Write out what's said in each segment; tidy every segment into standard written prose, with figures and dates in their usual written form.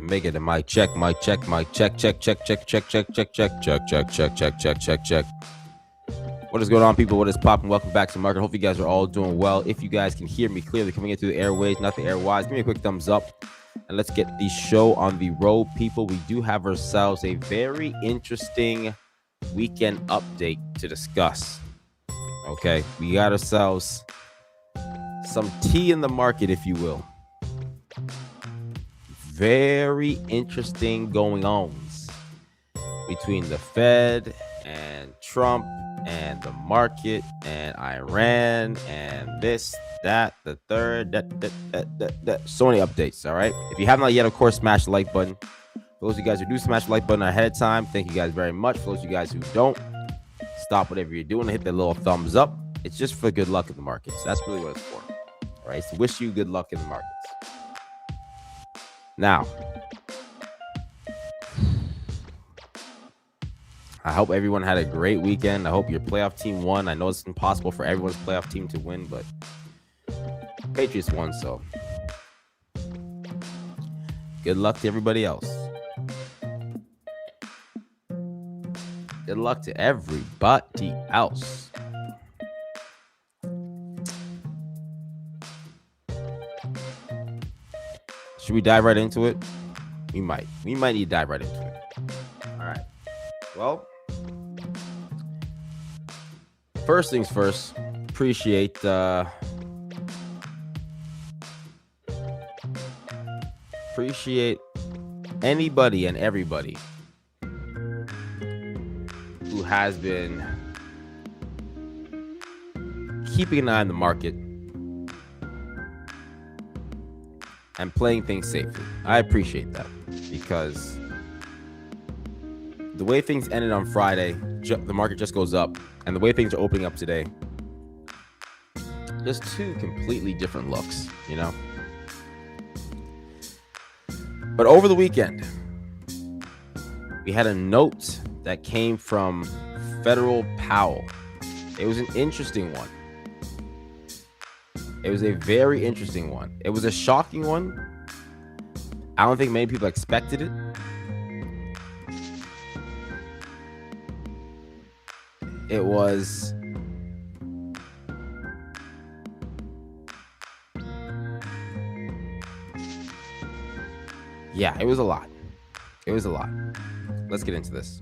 Make it. Mic check. What is going on, people? What is popping? Welcome back to the market. Hope you guys are all doing well. If you guys can hear me clearly coming in through the airways, not the airwise, give me a quick thumbs up and let's get the show on the road, people. We do have ourselves a very interesting weekend update to discuss. Okay, we got ourselves some tea in the market, if you will. Very interesting going ons between the Fed and Trump and the market and Iran and this, that, the third, that. So many updates, all right? If you have not yet, of course, smash the like button. For those of you guys who do smash the like button ahead of time, thank you guys very much. For those of you guys who don't, stop whatever you're doing and hit that little thumbs up. It's just for good luck in the markets. That's really what it's for. All right, so wish you good luck in the markets. Now, I hope everyone had a great weekend. I hope your playoff team won. I know it's impossible for everyone's playoff team to win, but Patriots won, so good luck to everybody else. Good luck to everybody else. Should we dive right into it? We might need to dive right into it. All right. Well, first things first, appreciate anybody and everybody who has been keeping an eye on the market and playing things safely. I appreciate that, because the way things ended on Friday, the market just goes up, and the way things are opening up today, just two completely different looks, you know? But over the weekend, we had a note that came from Federal Powell. It was an interesting one. It was a very interesting one. It was a shocking one. I don't think many people expected it. It was yeah, it was a lot. It was a lot. Let's get into this.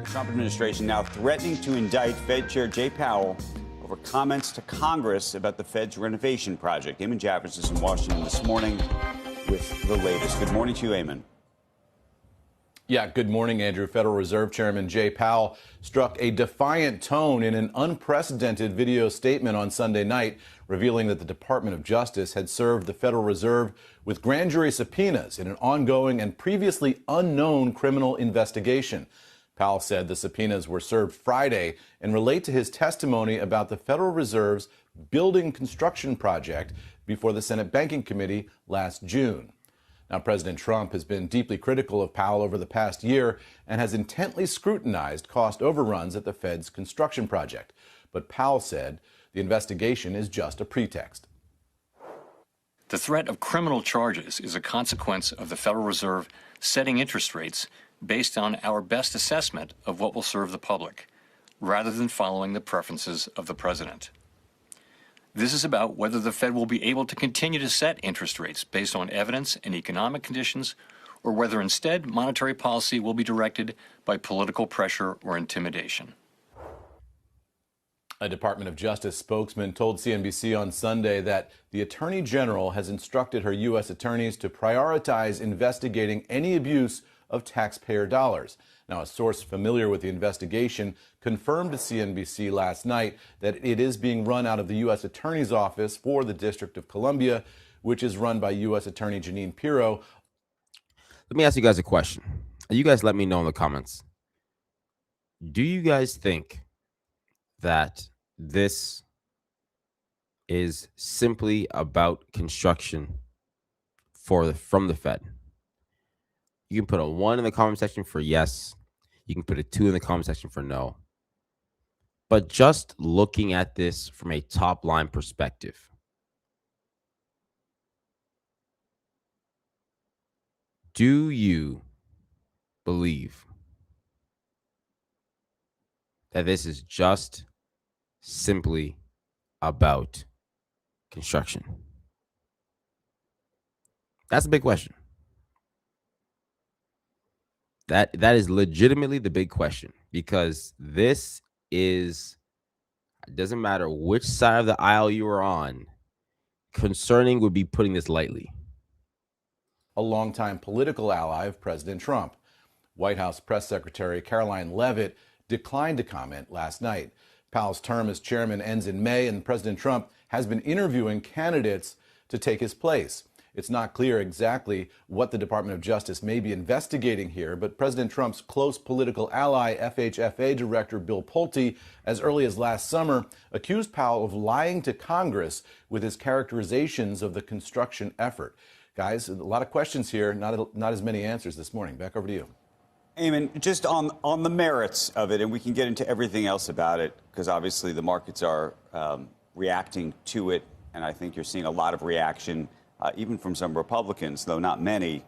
Trump administration now threatening to indict Fed Chair Jay Powell over comments to Congress about the Fed's renovation project. Eamon Javers is in Washington this morning with the latest. Good morning to you, Eamon. Yeah, good morning, Andrew. Federal Reserve Chairman Jay Powell struck a defiant tone in an unprecedented video statement on Sunday night, revealing that the Department of Justice had served the Federal Reserve with grand jury subpoenas in an ongoing and previously unknown criminal investigation. Powell said the subpoenas were served Friday and relate to his testimony about the Federal Reserve's building construction project before the Senate Banking Committee last June. Now, President Trump has been deeply critical of Powell over the past year and has intently scrutinized cost overruns at the Fed's construction project. But Powell said the investigation is just a pretext. The threat of criminal charges is a consequence of the Federal Reserve setting interest rates based on our best assessment of what will serve the public, rather than following the preferences of the president. This is about whether the Fed will be able to continue to set interest rates based on evidence and economic conditions, or whether instead monetary policy will be directed by political pressure or intimidation. A Department of Justice spokesman told CNBC on Sunday that the Attorney General has instructed her U.S. attorneys to prioritize investigating any abuse of taxpayer dollars. Now, a source familiar with the investigation confirmed to CNBC last night that it is being run out of the U.S. Attorney's Office for the District of Columbia, which is run by U.S. Attorney Jeanine Pirro. Let me ask you guys a question. You guys let me know in the comments. Do you guys think that this is simply about construction from the Fed? You can put a 1 in the comment section for yes. You can put a 2 in the comment section for no. But just looking at this from a top line perspective, do you believe that this is just simply about construction? That's a big question. That is legitimately the big question, because this is, it doesn't matter which side of the aisle you are on, concerning would be putting this lightly. A longtime political ally of President Trump. White House Press Secretary Caroline Leavitt declined to comment last night. Powell's term as chairman ends in May, and President Trump has been interviewing candidates to take his place. It's not clear exactly what the Department of Justice may be investigating here, but President Trump's close political ally, FHFA Director Bill Pulte, as early as last summer, accused Powell of lying to Congress with his characterizations of the construction effort. Guys, a lot of questions here, not as many answers this morning. Back over to you. Eamon, just on the merits of it, and we can get into everything else about it, because obviously the markets are reacting to it, and I think you're seeing a lot of reaction, even from some Republicans, though not many.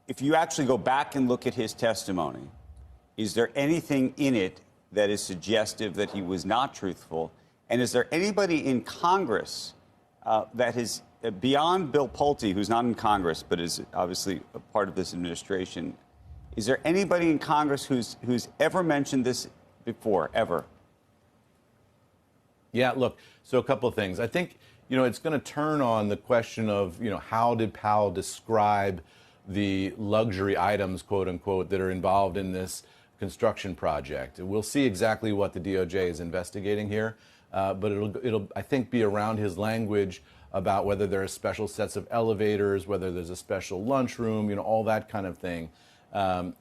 If you actually go back and look at his testimony, is there anything in it that is suggestive that he was not truthful? And is there anybody in Congress that is, beyond Bill Pulte, who's not in Congress but is obviously a part of this administration, is there anybody in Congress who's ever mentioned this before, ever? Yeah, look, so a couple of things. I think, it's going to turn on the question of, how did Powell describe the luxury items, quote unquote, that are involved in this construction project. We'll see exactly what the DOJ is investigating here, but it'll, I think, be around his language about whether there are special sets of elevators, whether there's a special lunchroom, all that kind of thing, and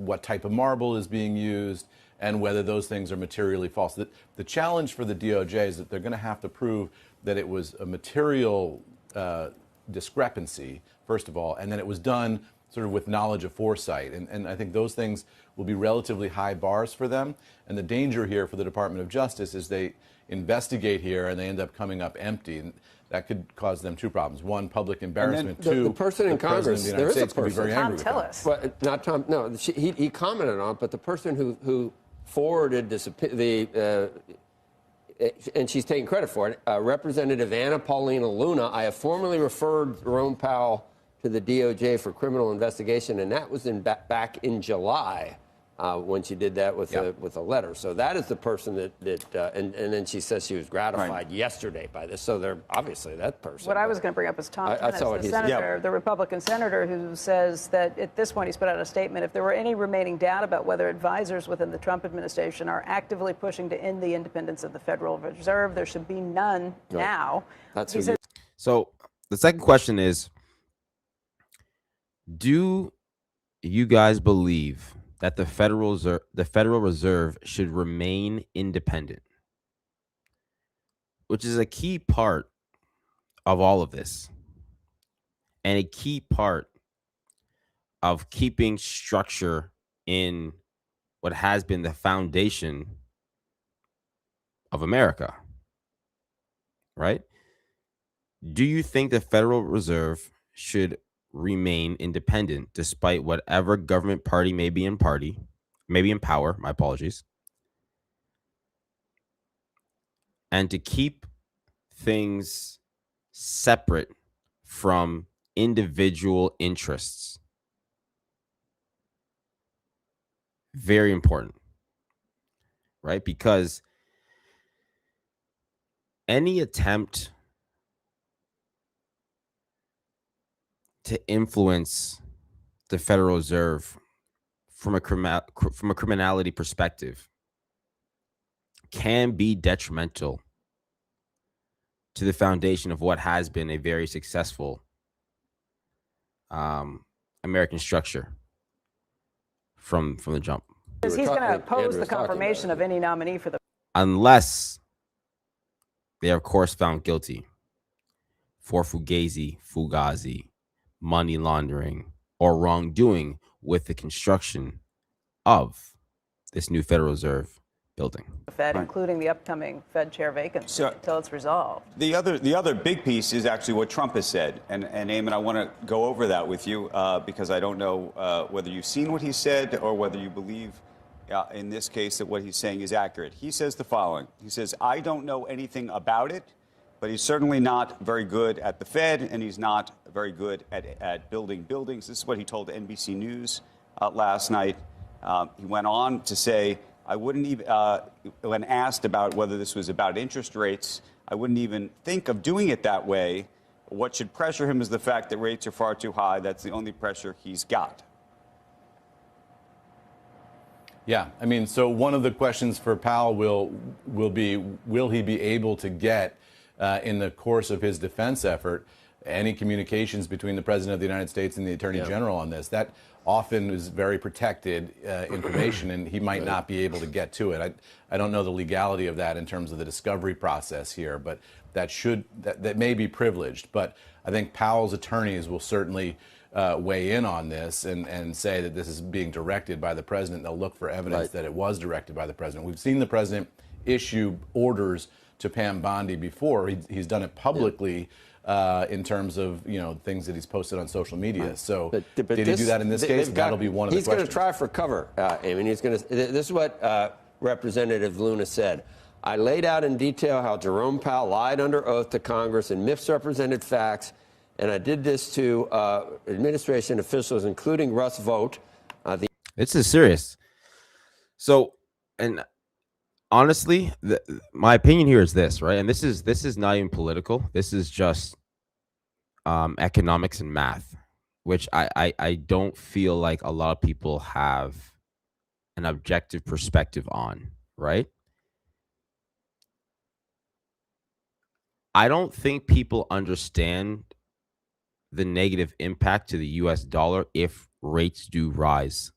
what type of marble is being used, and whether those things are materially false. The challenge for the DOJ is that they're going to have to prove that it was a material discrepancy, first of all, and then it was done sort of with knowledge of foresight. And I think those things will be relatively high bars for them. And the danger here for the Department of Justice is they investigate here and they end up coming up empty. And that could cause them two problems. One, public embarrassment. Two, the person in Congress, there is a person. Be very angry with tell them. us. Well, not Tom. No, he commented on it, but the person who forwarded this, and she's taking credit for it, Representative Anna Paulina Luna. I have formally referred Jerome Powell to the DOJ for criminal investigation, and that was back in July. when she did that with a letter. So that is the person and then she says she was gratified yesterday by this. So they're obviously that person. What I was going to bring up is Tom Timmons, the senator, the Republican senator, who says that at this point he's put out a statement. If there were any remaining doubt about whether advisors within the Trump administration are actively pushing to end the independence of the Federal Reserve, there should be none now. That's so the second question is, do you guys believe that the Federal Reserve should remain independent, which is a key part of all of this and a key part of keeping structure in what has been the foundation of America, right? Do you think the Federal Reserve should remain independent despite whatever government party may be in power, my apologies, and to keep things separate from individual interests? Very important, right? Because any attempt to influence the Federal Reserve from a criminality perspective can be detrimental to the foundation of what has been a very successful American structure from the jump. Because he's going to oppose the confirmation of any nominee for the... Unless they are, of course, found guilty for fugazi, money laundering, or wrongdoing with the construction of this new Federal Reserve building. The Fed, including the upcoming Fed chair vacancy, until it's resolved. The other big piece is actually what Trump has said. And Eamon, I want to go over that with you because I don't know whether you've seen what he said or whether you believe in this case that what he's saying is accurate. He says the following. He says, I don't know anything about it, but he's certainly not very good at the Fed, and he's not very good at building buildings. This is what he told NBC News last night. He went on to say, I wouldn't even, when asked about whether this was about interest rates, I wouldn't even think of doing it that way. What should pressure him is the fact that rates are far too high. That's the only pressure he's got. Yeah, I mean, so one of the questions for Powell will be, will he be able to get, in the course of his defense effort, any communications between the President of the United States and the Attorney General on this? That often is very protected information, and he might not be able to get to it. I don't know the legality of that in terms of the discovery process here, but that may be privileged. But I think Powell's attorneys will certainly weigh in on this and say that this is being directed by the president. They'll look for evidence that it was directed by the president. We've seen the president issue orders to Pam Bondi before. He's done it publicly in terms of things that he's posted on social media. So did he do that in this case? That'll be one of the questions. He's going to try for cover, Eamon. This is what Representative Luna said. I laid out in detail how Jerome Powell lied under oath to Congress and misrepresented facts, and I did this to administration officials, including Russ Vought. This is serious. So, and honestly, my opinion here is this, right? And this is not even political. This is just economics and math, which I don't feel like a lot of people have an objective perspective on, right? I don't think people understand the negative impact to the US dollar if rates do rise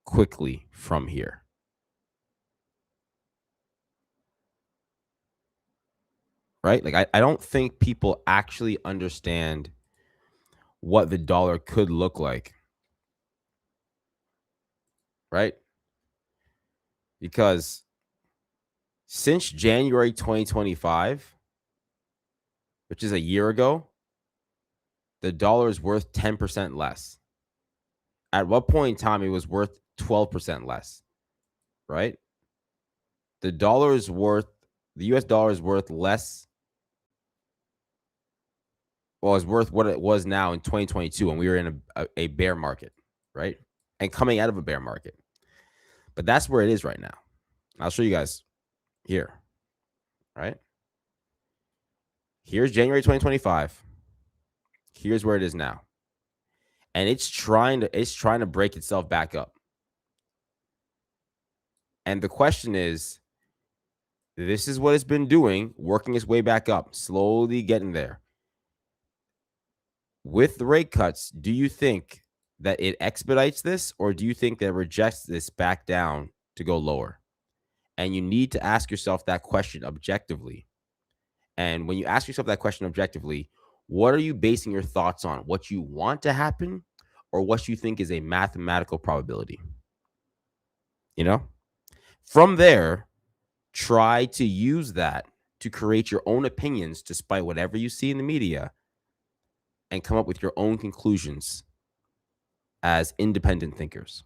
quickly from here. Right? Like, I don't think people actually understand what the dollar could look like. Right? Because since January 2025, which is a year ago, the dollar is worth 10% less. At what point in time it was worth 12% less, right? The US dollar is worth less. Well, it's worth what it was now in 2022 when we were in a bear market, right? And coming out of a bear market. But that's where it is right now. I'll show you guys here, right? Here's January 2025. Here's where it is now. And it's trying to break itself back up. And the question is, this is what it's been doing, working its way back up, slowly getting there. With the rate cuts, do you think that it expedites this, or do you think that it rejects this back down to go lower? And you need to ask yourself that question objectively. And when you ask yourself that question objectively, what are you basing your thoughts on? What you want to happen, or what you think is a mathematical probability? You know? From there, try to use that to create your own opinions despite whatever you see in the media and come up with your own conclusions as independent thinkers.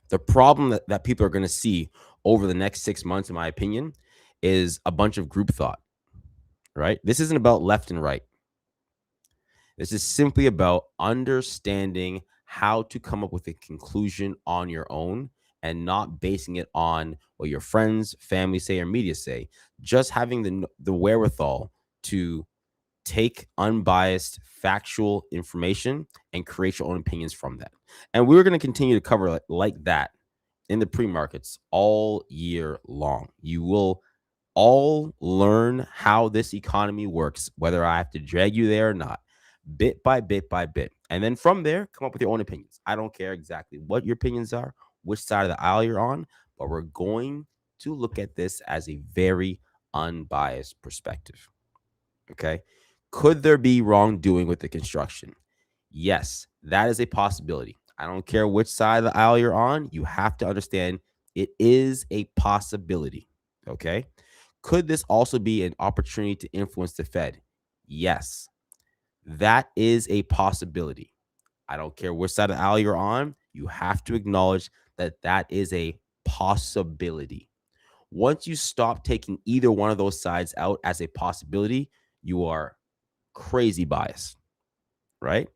The problem that people are going to see over the next 6 months, in my opinion, is a bunch of group thought, right? This isn't about left and right. This is simply about understanding how to come up with a conclusion on your own and not basing it on what your friends, family say, or media say. Just having the wherewithal to take unbiased, factual information and create your own opinions from that. And we're going to continue to cover it like that in the pre-markets all year long. You will all learn how this economy works, whether I have to drag you there or not, bit by bit by bit. And then from there, come up with your own opinions. I don't care exactly what your opinions are, which side of the aisle you're on, but we're going to look at this as a very unbiased perspective. Okay? Could there be wrongdoing with the construction? Yes, that is a possibility. I don't care which side of the aisle you're on. You have to understand it is a possibility. Okay? Could this also be an opportunity to influence the Fed? Yes, that is a possibility. I don't care which side of the aisle you're on. You have to acknowledge that that is a possibility. Once you stop taking either one of those sides out as a possibility, you are crazy biased, right?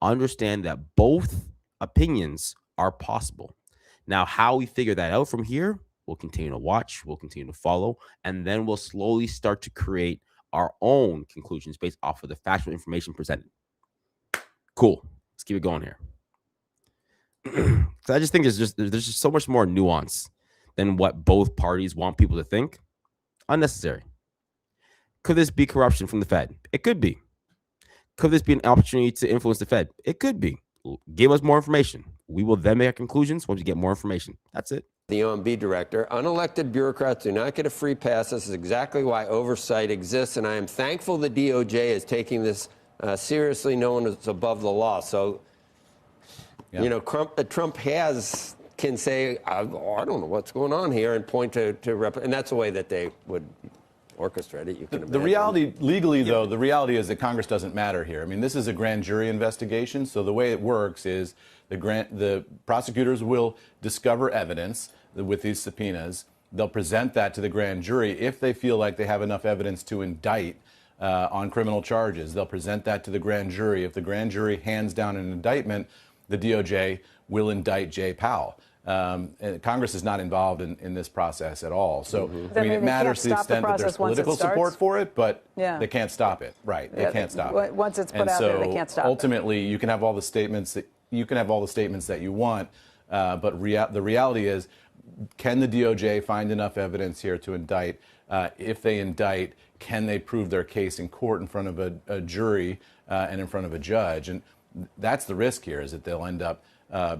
Understand that both opinions are possible. Now, how we figure that out from here, we'll continue to watch, we'll continue to follow, and then we'll slowly start to create our own conclusions based off of the factual information presented. Cool. Let's keep it going here. So I just think there's just so much more nuance than what both parties want people to think. Unnecessary. Could this be corruption from the Fed? It could be. Could this be an opportunity to influence the Fed? It could be. Give us more information. We will then make our conclusions once we get more information. That's it. The OMB director, unelected bureaucrats do not get a free pass. This is exactly why oversight exists, and I am thankful the DOJ is taking this seriously. No one is above the law. So, you know, Trump can say, I don't know what's going on here, and point to and that's the way that they would orchestrate it. You can imagine. The reality, legally, though, the reality is that Congress doesn't matter here. I mean, this is a grand jury investigation, so the way it works is the prosecutors will discover evidence with these subpoenas. They'll present that to the grand jury if they feel like they have enough evidence to indict on criminal charges. They'll present that to the grand jury. If the grand jury hands down an indictment, the DOJ will indict Jay Powell. And Congress is not involved in this process at all. So, I mean, it matters to the extent that there's political support for it, but they can't stop it. Right. They can't stop it. Once it's put out there, they can't stop it. Ultimately, you can have all the statements that you want, but the reality is, can the DOJ find enough evidence here to indict? If they indict, can they prove their case in court in front of a jury and in front of a judge? And that's the risk here, is that they'll end up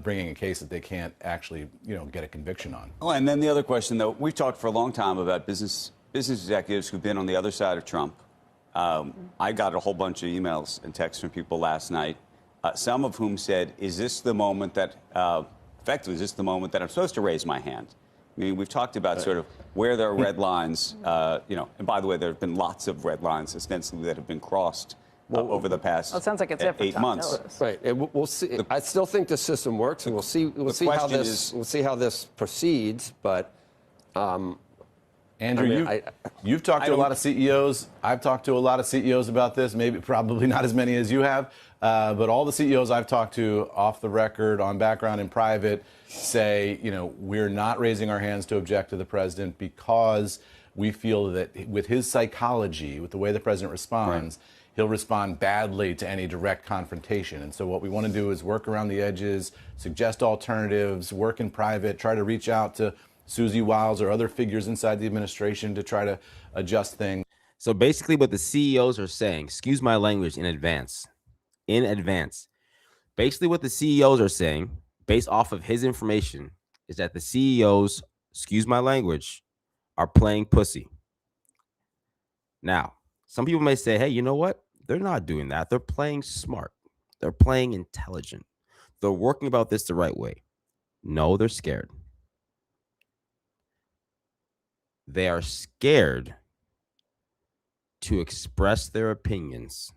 bringing a case that they can't actually, get a conviction on. Oh, and then the other question, though, we've talked for a long time about business executives who've been on the other side of Trump. I got a whole bunch of emails and texts from people last night, some of whom said, is this the moment that, effectively, is this the moment that I'm supposed to raise my hand? I mean, we've talked about sort of where there are red lines, and by the way, there have been lots of red lines, ostensibly, that have been crossed over the past it sounds like it's 8 months. Right. And we'll see. I still think the system works, and we'll see how this proceeds. But Andrew, you've talked to a lot of CEOs. I've talked to a lot of CEOs about this, maybe probably not as many as you have. But all the CEOs I've talked to off the record, on background, in private, say, we're not raising our hands to object to the president because we feel that with his psychology, with the way the president responds, he'll respond badly to any direct confrontation. And so what we want to do is work around the edges, suggest alternatives, work in private, try to reach out to Susie Wiles or other figures inside the administration to try to adjust things. So basically what the CEOs are saying, excuse my language in advance, basically what the CEOs are saying, based off of his information, is that the CEOs, excuse my language, are playing pussy. Now, some people may say, hey, you know what? They're not doing that. They're playing smart. They're playing intelligent. They're working about this the right way. No, they're scared. They are scared to express their opinions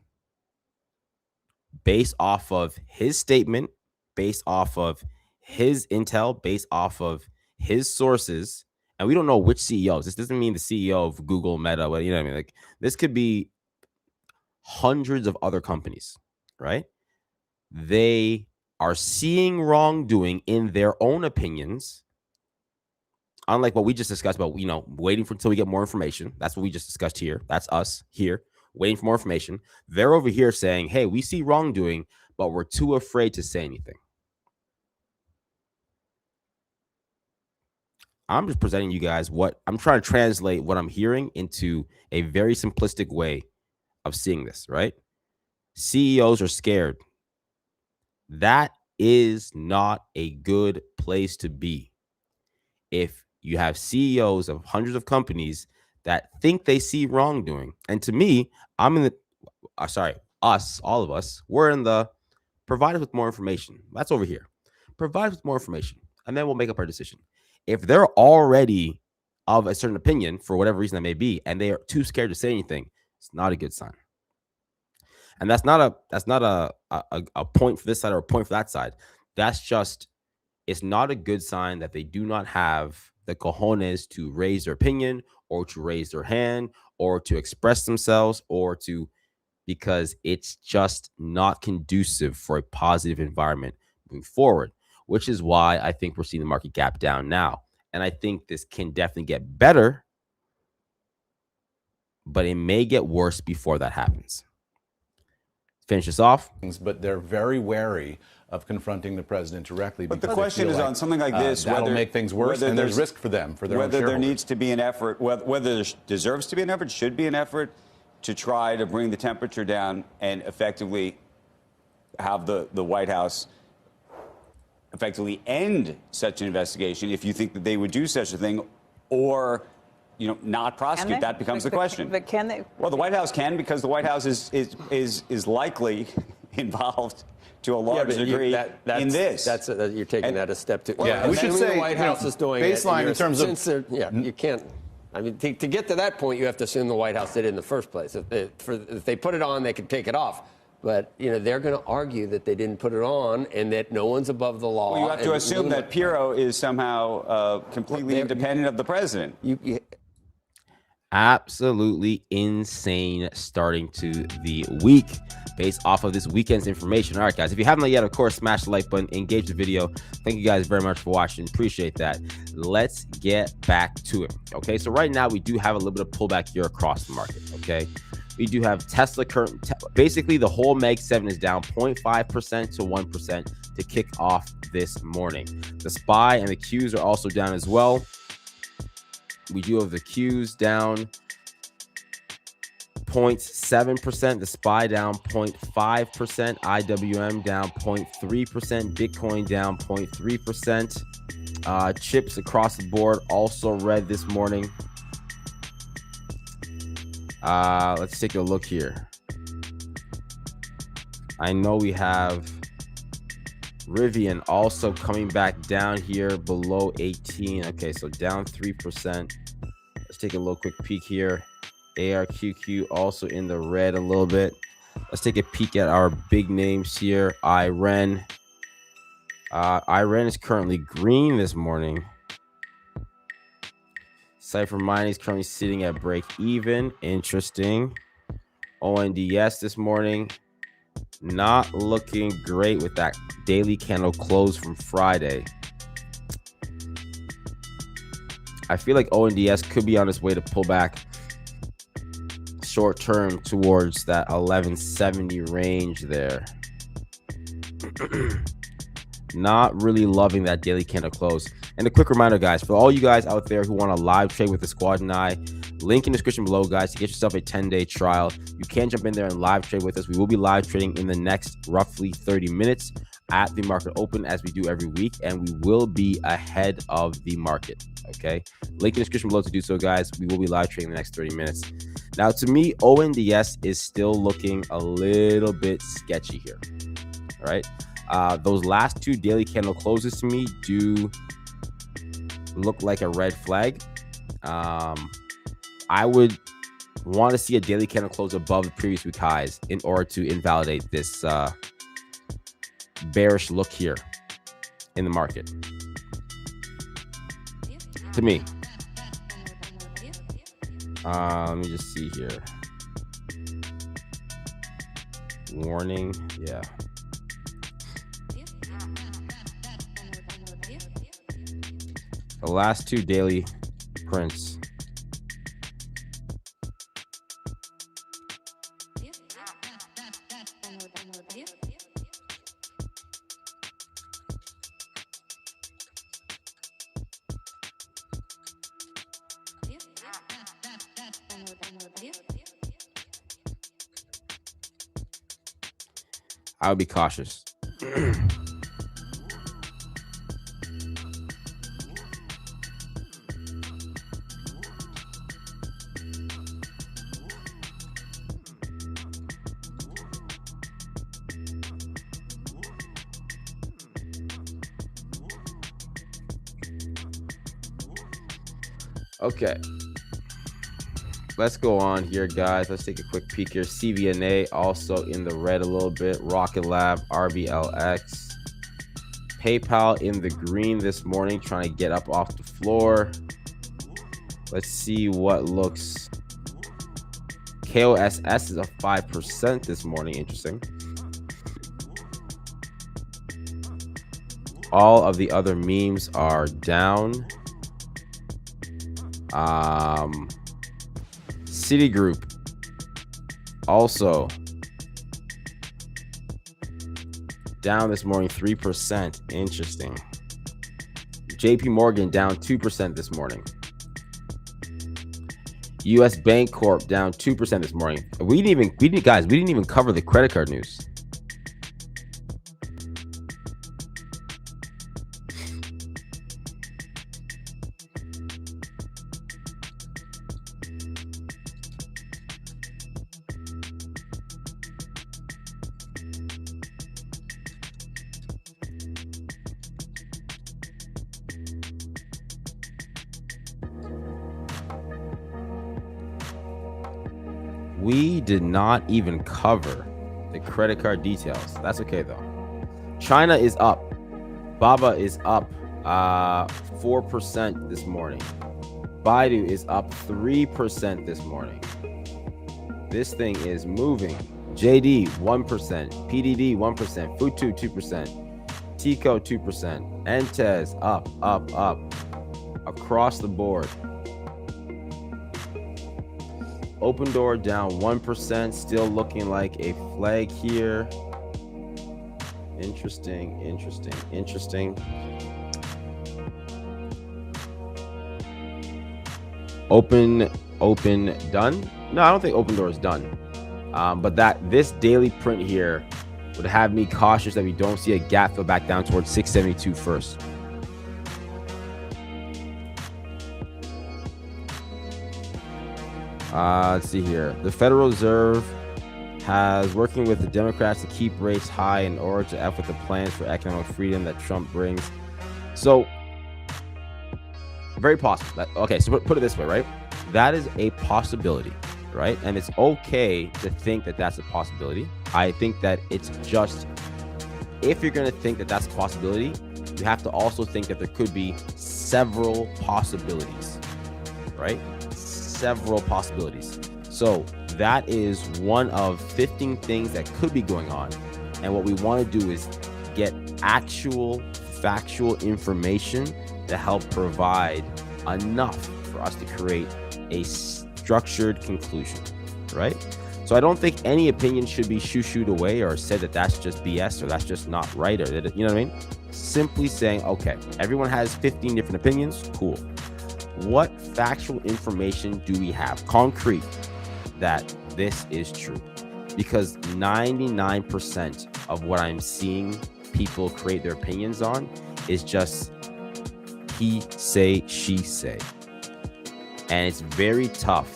based off of his statement, based off of his intel, based off of his sources. And we don't know which CEOs. This doesn't mean the CEO of Google, Meta, what I mean? Like, this could be hundreds of other companies, right? They are seeing wrongdoing in their own opinions, unlike what we just discussed about, waiting until we get more information. That's what we just discussed here. That's us here waiting for more information. They're over here saying, hey, we see wrongdoing, but we're too afraid to say anything. I'm just presenting you guys what I'm trying to translate what I'm hearing into a very simplistic way of seeing this, right? CEOs are scared. That is not a good place to be. If you have CEOs of hundreds of companies that think they see wrongdoing, and to me, I'm in the, all of us, we're in the provide us with more information. That's over here. Provide us with more information, and then we'll make up our decision. If they're already of a certain opinion, for whatever reason that may be, and they are too scared to say anything, it's not a good sign. And that's not a point for this side or a point for that side. That's just, it's not a good sign that they do not have the cojones to raise their opinion or to raise their hand or to express themselves because it's just not conducive for a positive environment moving forward, which is why I think we're seeing the market gap down now. And I think this can definitely get better, but it may get worse before that happens. Finish this off. But they're very wary of confronting the president directly. But the question is, on something like this, that'll make things worse, and there's risk for them, for their own shareholders. Whether there needs to be an effort, whether there deserves to be an effort, should be an effort to try to bring the temperature down and effectively have the White House effectively end such an investigation, if you think that they would do such a thing, or not prosecute. That becomes the question. But can they? Well, the White House can, because the White House is likely involved to a large degree in this. You're taking that a step too. Yeah, we should say the White House is doing baseline in terms of. You can't. I mean, to get to that point, you have to assume the White House did it in the first place. If they put it on, they could take it off. But they're going to argue that they didn't put it on and that no one's above the law. Well, you have to assume that Pirro is somehow completely independent of the president. Absolutely insane starting to the week based off of this weekend's information. All right, guys, if you haven't yet, of course, smash the like button, engage the video. Thank you guys very much for watching. Appreciate that. Let's get back to it. Okay, so right now we do have a little bit of pullback here across the market. Okay, we do have Tesla basically the whole Meg 7 is down 0.5% to 1% to kick off this morning. The SPY and the Qs are also down as well. We do have the Qs down 0.7%, the SPY down 0.5%, IWM down 0.3%, Bitcoin down 0.3%. Chips across the board also red this morning. Let's take a look here. I know we have Rivian also coming back down here below 18. Okay, so down 3%. Let's take a little quick peek here. ARQQ also in the red a little bit. Let's take a peek at our big names here. IREN. IREN is currently green this morning. Cypher Mining is currently sitting at break even. Interesting. ONDS this morning, not looking great with that daily candle close from Friday. I feel like ONDS could be on its way to pull back short term towards that 1170 range there. Not really loving that daily candle close. And a quick reminder, guys, for all you guys out there who want to live trade with the squad and I, link in the description below, guys, to get yourself a 10-day trial. You can jump in there and live trade with us. We will be live trading in the next roughly 30 minutes at the market open, as we do every week, and we will be ahead of the market. Okay, link in the description below to do so, guys. We will be live trading in the next 30 minutes. Now, to me, ONDS is still looking a little bit sketchy here. All right, those last two daily candle closes to me do look like a red flag. I would want to see a daily candle close above the previous week highs in order to invalidate this bearish look here in the market. To me. Let me just see here. Warning. Yeah. The last two daily prints. I would be cautious. Okay. Let's go on here, guys. Let's take a quick peek here. CVNA also in the red a little bit. Rocket Lab, RBLX. PayPal in the green this morning, trying to get up off the floor. Let's see what looks. KOSS is up 5% this morning. Interesting. All of the other memes are down. Citigroup also down this morning 3%. Interesting. JP Morgan down 2% this morning. US Bank Corp down 2% this morning. We didn't even cover the credit card news. We did not even cover the credit card details. That's okay though. China is up. Baba is up 4% this morning. Baidu is up 3% this morning. This thing is moving. JD 1%, PDD 1%, Futu 2%, Tico 2%, Entes up across the board. Open Door down 1%, still looking like a flag here. Interesting. Open done? No, I don't think Open Door is done. But this daily print here would have me cautious that we don't see a gap fill back down towards 672 first. Let's see here. The Federal Reserve has working with the Democrats to keep rates high in order to F with the plans for economic freedom that Trump brings. So, very possible. Okay, so put it this way, right? That is a possibility, right? And it's okay to think that that's a possibility. I think that it's just, if you're going to think that that's a possibility, you have to also think that there could be several possibilities, right? Several possibilities. So that is one of 15 things that could be going on. And what we want to do is get actual factual information to help provide enough for us to create a structured conclusion, right? So I don't think any opinion should be shoo-shooed away or said that that's just BS or that's just not right, or that, you know what I mean? Simply saying, okay, everyone has 15 different opinions, cool. What factual information do we have, concrete, that this is true? Because 99% of what I'm seeing people create their opinions on is just he say, she say. And it's very tough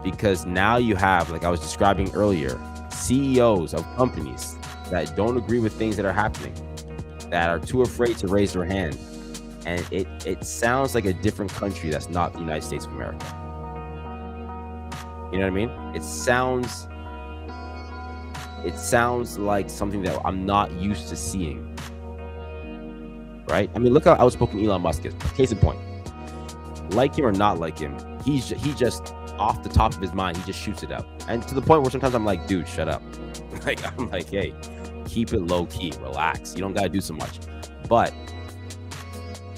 because now you have, like I was describing earlier, CEOs of companies that don't agree with things that are happening, that are too afraid to raise their hand. And it sounds like a different country that's not the United States of America. You know what I mean? It sounds like something that I'm not used to seeing. Right? I mean, look how outspoken Elon Musk is. Case in point. Like him or not like him, he just off the top of his mind, he just shoots it out. And to the point where sometimes I'm like, dude, shut up. I'm like, hey, keep it low key, relax. You don't gotta do so much. But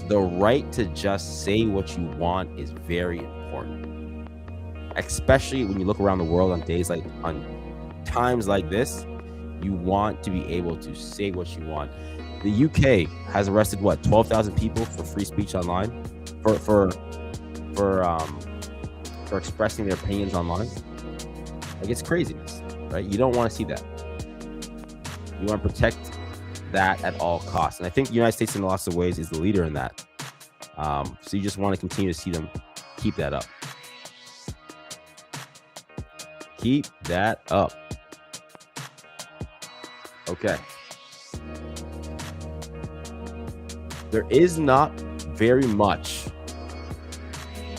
the right to just say what you want is very important. Especially when you look around the world on times like this, you want to be able to say what you want. The UK has arrested 12,000 people for free speech online, for expressing their opinions online. Like, it's craziness, right? You don't want to see that. You want to protect that at all costs. And I think the United States in lots of ways is the leader in that. So you just want to continue to see them keep that up. Keep that up. Okay. There is not very much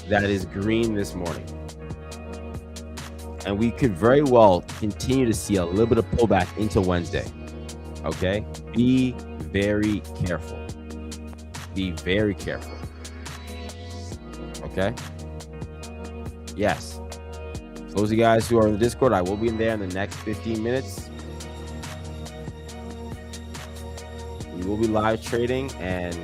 that is green this morning. And we could very well continue to see a little bit of pullback into Wednesday. Okay? Be very careful. Be very careful. Okay? Yes. For those of you guys who are in the Discord, I will be in there in the next 15 minutes. We will be live trading, and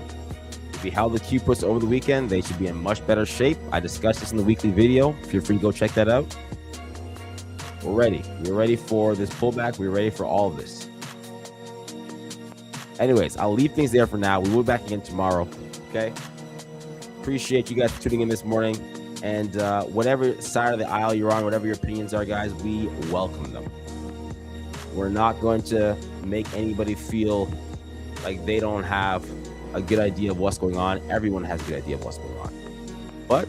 if we held the Q puts over the weekend, they should be in much better shape. I discussed this in the weekly video. Feel free to go check that out. We're ready. We're ready for this pullback. We're ready for all of this. Anyways, I'll leave things there for now. We will be back again tomorrow. Okay? Appreciate you guys for tuning in this morning. And whatever side of the aisle you're on, whatever your opinions are, guys, we welcome them. We're not going to make anybody feel like they don't have a good idea of what's going on. Everyone has a good idea of what's going on. But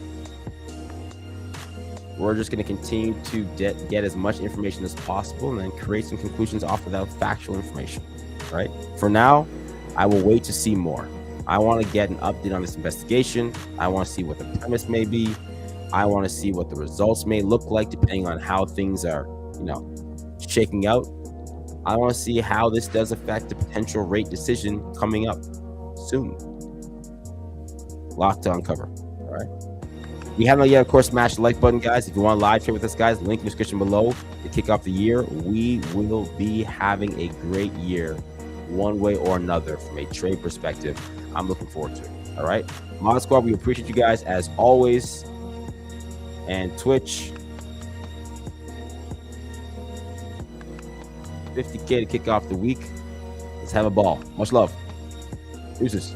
we're just going to continue to get as much information as possible and then create some conclusions off of that factual information, right? For now, I will wait to see more. I want to get an update on this investigation. I want to see what the premise may be. I want to see what the results may look like depending on how things are, shaking out. I want to see how this does affect the potential rate decision coming up soon. Lot to uncover. All right. If you haven't yet, of course, smash the like button, guys. If you want to live trade with us, guys, link in the description below to kick off the year. We will be having a great year, one way or another, from a trade perspective. I'm looking forward to it. All right. Mod Squad, we appreciate you guys as always. And Twitch, 50K to kick off the week. Let's have a ball. Much love. Deuces.